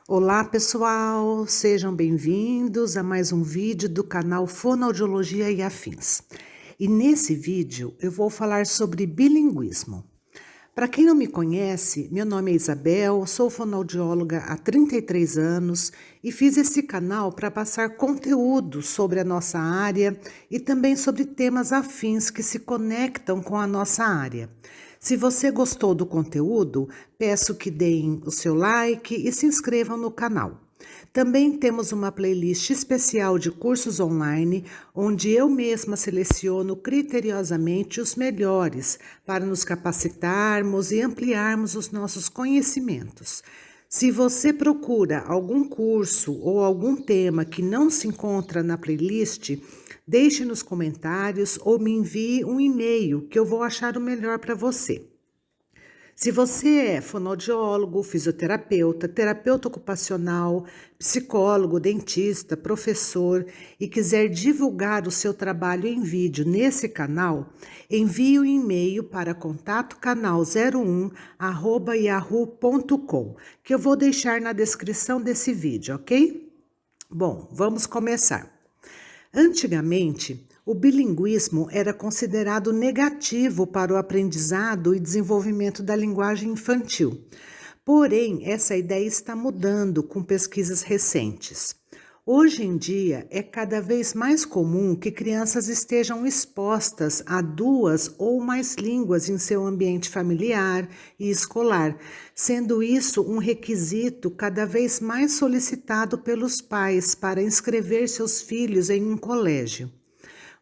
Olá pessoal, sejam bem-vindos a mais um vídeo do canal Fonoaudiologia e Afins. E nesse vídeo eu vou falar sobre bilinguismo. Para quem não me conhece, meu nome é Isabel, sou fonoaudióloga há 33 anos e fiz esse canal para passar conteúdo sobre a nossa área e também sobre temas afins que se conectam com a nossa área. Se você gostou do conteúdo, peço que deem o seu like e se inscrevam no canal. Também temos uma playlist especial de cursos online, onde eu mesma seleciono criteriosamente os melhores para nos capacitarmos e ampliarmos os nossos conhecimentos. Se você procura algum curso ou algum tema que não se encontra na playlist, deixe nos comentários ou me envie um e-mail que eu vou achar o melhor para você. Se você é fonoaudiólogo, fisioterapeuta, terapeuta ocupacional, psicólogo, dentista, professor e quiser divulgar o seu trabalho em vídeo nesse canal, envie um e-mail para contato canal01@yahoo.com, que eu vou deixar na descrição desse vídeo, ok? Bom, vamos começar. Antigamente, o bilinguismo era considerado negativo para o aprendizado e desenvolvimento da linguagem infantil. Porém, essa ideia está mudando com pesquisas recentes. Hoje em dia, é cada vez mais comum que crianças estejam expostas a duas ou mais línguas em seu ambiente familiar e escolar, sendo isso um requisito cada vez mais solicitado pelos pais para inscrever seus filhos em um colégio.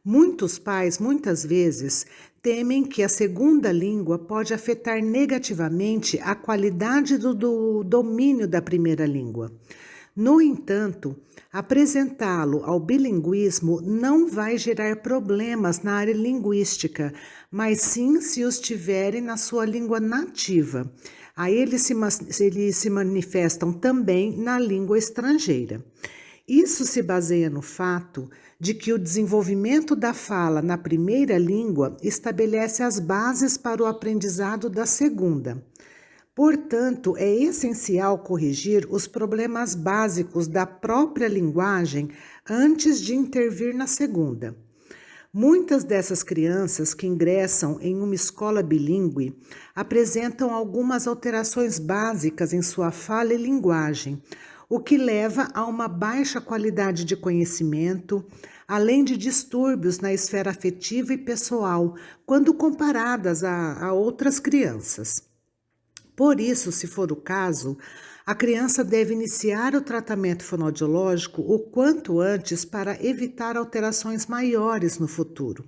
Muitos pais, muitas vezes, temem que a segunda língua pode afetar negativamente a qualidade do domínio da primeira língua. No entanto, apresentá-lo ao bilinguismo não vai gerar problemas na área linguística, mas sim se os tiverem na sua língua nativa. Aí eles se manifestam também na língua estrangeira. Isso se baseia no fato de que o desenvolvimento da fala na primeira língua estabelece as bases para o aprendizado da segunda. Portanto, é essencial corrigir os problemas básicos da própria linguagem antes de intervir na segunda. Muitas dessas crianças que ingressam em uma escola bilíngue apresentam algumas alterações básicas em sua fala e linguagem, o que leva a uma baixa qualidade de conhecimento, além de distúrbios na esfera afetiva e pessoal, quando comparadas a outras crianças. Por isso, se for o caso, a criança deve iniciar o tratamento fonoaudiológico o quanto antes para evitar alterações maiores no futuro.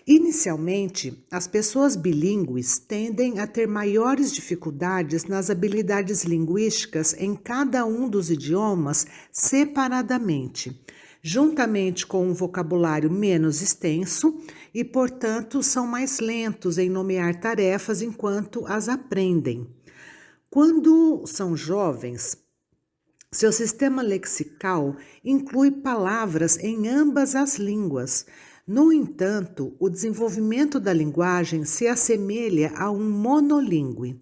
Inicialmente, as pessoas bilíngues tendem a ter maiores dificuldades nas habilidades linguísticas em cada um dos idiomas separadamente, juntamente com um vocabulário menos extenso e, portanto, são mais lentos em nomear tarefas enquanto as aprendem. Quando são jovens, seu sistema lexical inclui palavras em ambas as línguas. No entanto, o desenvolvimento da linguagem se assemelha a um monolíngue.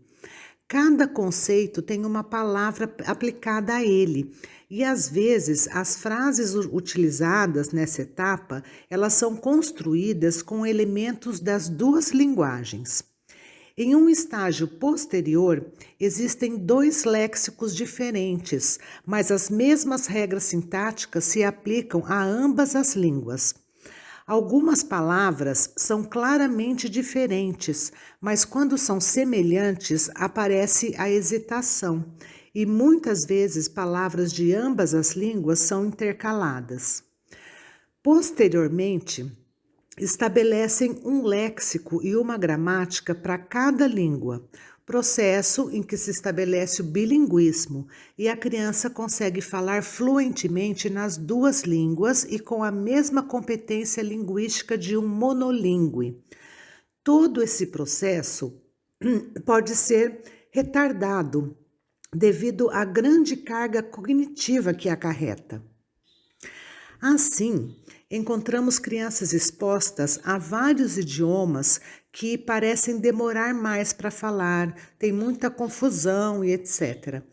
Cada conceito tem uma palavra aplicada a ele, e às vezes as frases utilizadas nessa etapa, elas são construídas com elementos das duas linguagens. Em um estágio posterior, existem dois léxicos diferentes, mas as mesmas regras sintáticas se aplicam a ambas as línguas. Algumas palavras são claramente diferentes, mas quando são semelhantes, aparece a hesitação, e muitas vezes palavras de ambas as línguas são intercaladas. Posteriormente, estabelecem um léxico e uma gramática para cada língua, processo em que se estabelece o bilinguismo e a criança consegue falar fluentemente nas duas línguas e com a mesma competência linguística de um monolíngue. Todo esse processo pode ser retardado devido à grande carga cognitiva que acarreta. Assim, encontramos crianças expostas a vários idiomas que parecem demorar mais para falar, tem muita confusão e etc.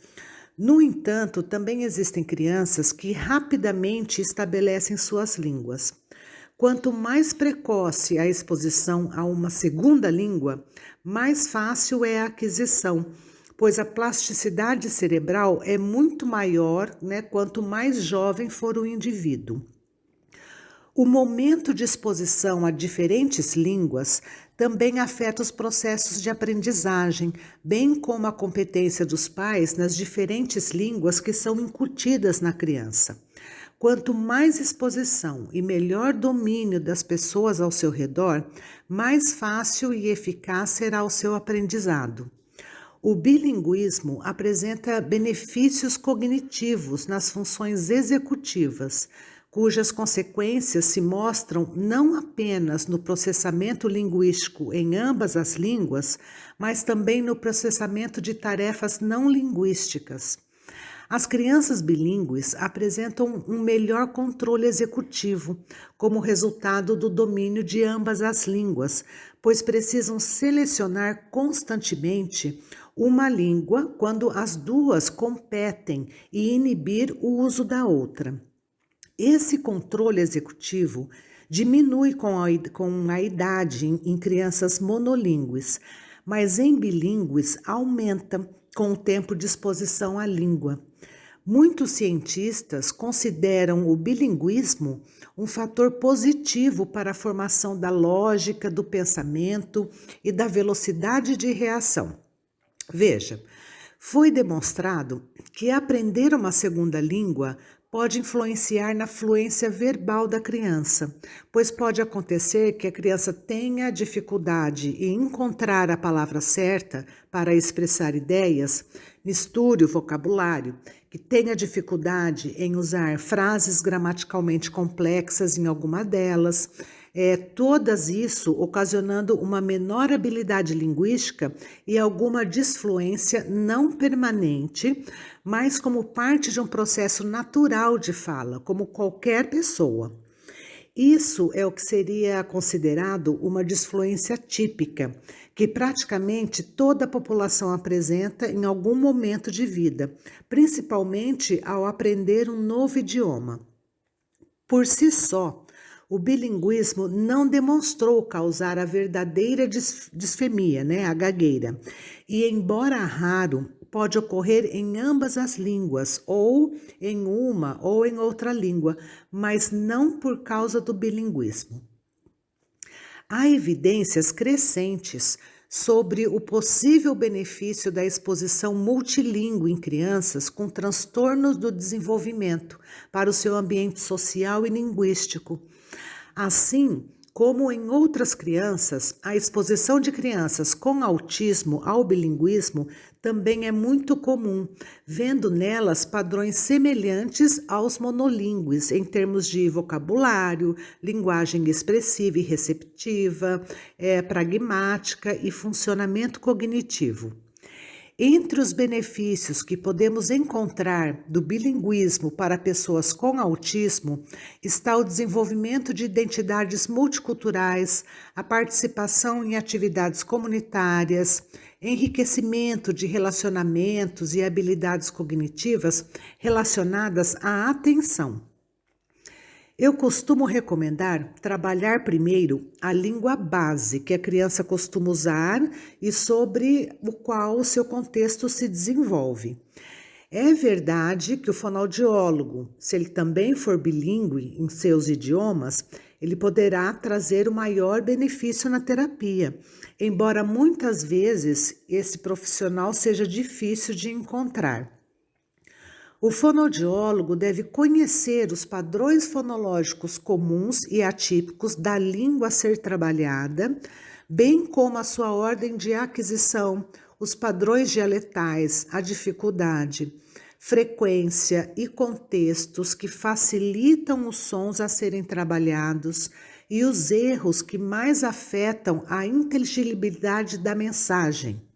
No entanto, também existem crianças que rapidamente estabelecem suas línguas. Quanto mais precoce a exposição a uma segunda língua, mais fácil é a aquisição, pois a plasticidade cerebral é muito maior, né, quanto mais jovem for o indivíduo. O momento de exposição a diferentes línguas também afeta os processos de aprendizagem, bem como a competência dos pais nas diferentes línguas que são incutidas na criança. Quanto mais exposição e melhor domínio das pessoas ao seu redor, mais fácil e eficaz será o seu aprendizado. O bilinguismo apresenta benefícios cognitivos nas funções executivas, cujas consequências se mostram não apenas no processamento linguístico em ambas as línguas, mas também no processamento de tarefas não linguísticas. As crianças bilíngues apresentam um melhor controle executivo, como resultado do domínio de ambas as línguas, pois precisam selecionar constantemente uma língua quando as duas competem e inibir o uso da outra. Esse controle executivo diminui com a idade em crianças monolíngues, mas em bilíngues aumenta com o tempo de exposição à língua. Muitos cientistas consideram o bilinguismo um fator positivo para a formação da lógica, do pensamento e da velocidade de reação. Veja, foi demonstrado que aprender uma segunda língua pode influenciar na fluência verbal da criança, pois pode acontecer que a criança tenha dificuldade em encontrar a palavra certa para expressar ideias, misture o vocabulário, que tenha dificuldade em usar frases gramaticalmente complexas em alguma delas, todas isso ocasionando uma menor habilidade linguística e alguma disfluência não permanente, mas como parte de um processo natural de fala, como qualquer pessoa. Isso é o que seria considerado uma disfluência típica, que praticamente toda a população apresenta em algum momento de vida, principalmente ao aprender um novo idioma. Por si só, o bilinguismo não demonstrou causar a verdadeira disfemia, a gagueira, e embora raro, pode ocorrer em ambas as línguas, ou em uma ou em outra língua, mas não por causa do bilinguismo. Há evidências crescentes sobre o possível benefício da exposição multilingüe em crianças com transtornos do desenvolvimento para o seu ambiente social e linguístico. Assim como em outras crianças, a exposição de crianças com autismo ao bilinguismo também é muito comum, vendo nelas padrões semelhantes aos monolíngues em termos de vocabulário, linguagem expressiva e receptiva, pragmática e funcionamento cognitivo. Entre os benefícios que podemos encontrar do bilinguismo para pessoas com autismo está o desenvolvimento de identidades multiculturais, a participação em atividades comunitárias, enriquecimento de relacionamentos e habilidades cognitivas relacionadas à atenção. Eu costumo recomendar trabalhar primeiro a língua base que a criança costuma usar e sobre o qual o seu contexto se desenvolve. É verdade que o fonoaudiólogo, se ele também for bilíngue em seus idiomas, ele poderá trazer o maior benefício na terapia, embora muitas vezes esse profissional seja difícil de encontrar. O fonoaudiólogo deve conhecer os padrões fonológicos comuns e atípicos da língua a ser trabalhada, bem como a sua ordem de aquisição, os padrões dialetais, a dificuldade, frequência e contextos que facilitam os sons a serem trabalhados e os erros que mais afetam a inteligibilidade da mensagem.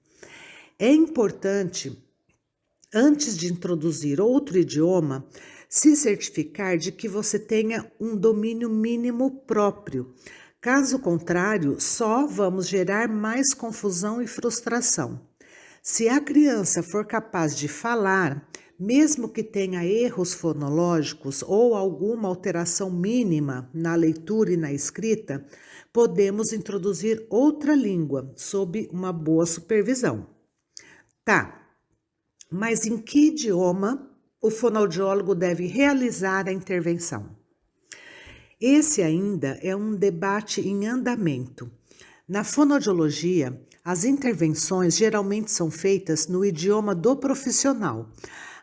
É importante, antes de introduzir outro idioma, se certificar de que você tenha um domínio mínimo próprio. Caso contrário, só vamos gerar mais confusão e frustração. Se a criança for capaz de falar, Mesmo que tenha erros fonológicos ou alguma alteração mínima na leitura e na escrita, podemos introduzir outra língua sob uma boa supervisão. Tá, mas em que idioma o fonoaudiólogo deve realizar a intervenção? Esse ainda é um debate em andamento. Na fonoaudiologia, as intervenções geralmente são feitas no idioma do profissional,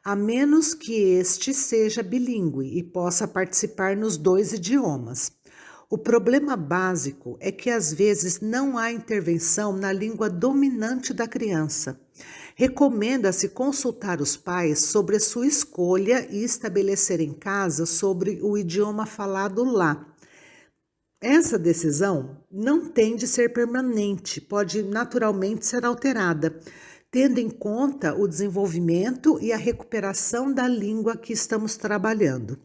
a menos que este seja bilíngue e possa participar nos 2 idiomas. O problema básico é que às vezes não há intervenção na língua dominante da criança. Recomenda-se consultar os pais sobre a sua escolha e estabelecer em casa sobre o idioma falado lá. Essa decisão não tem de ser permanente, pode naturalmente ser alterada, tendo em conta o desenvolvimento e a recuperação da língua que estamos trabalhando.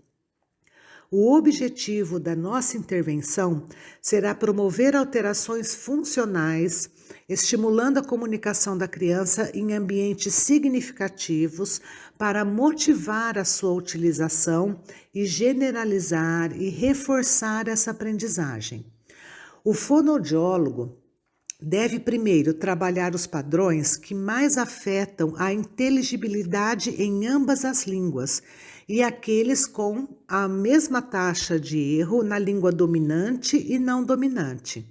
O objetivo da nossa intervenção será promover alterações funcionais, estimulando a comunicação da criança em ambientes significativos para motivar a sua utilização e generalizar e reforçar essa aprendizagem. O fonoaudiólogo deve primeiro trabalhar os padrões que mais afetam a inteligibilidade em ambas as línguas e aqueles com a mesma taxa de erro na língua dominante e não dominante.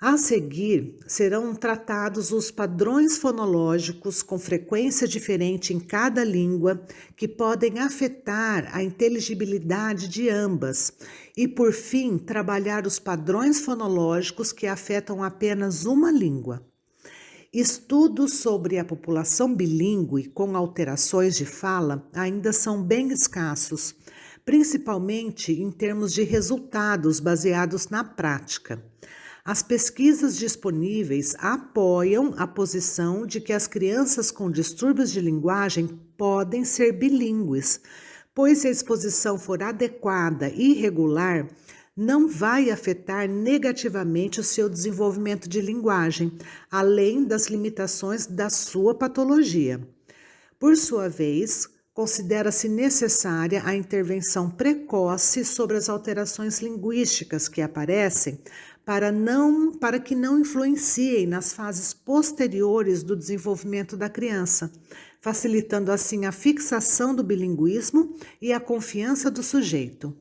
A seguir, serão tratados os padrões fonológicos com frequência diferente em cada língua, que podem afetar a inteligibilidade de ambas, e, por fim, trabalhar os padrões fonológicos que afetam apenas uma língua. Estudos sobre a população bilíngue com alterações de fala ainda são bem escassos, principalmente em termos de resultados baseados na prática. As pesquisas disponíveis apoiam a posição de que as crianças com distúrbios de linguagem podem ser bilíngues, pois se a exposição for adequada e regular, não vai afetar negativamente o seu desenvolvimento de linguagem, além das limitações da sua patologia. Por sua vez, considera-se necessária a intervenção precoce sobre as alterações linguísticas que aparecem para que não influenciem nas fases posteriores do desenvolvimento da criança, facilitando assim a fixação do bilinguismo e a confiança do sujeito.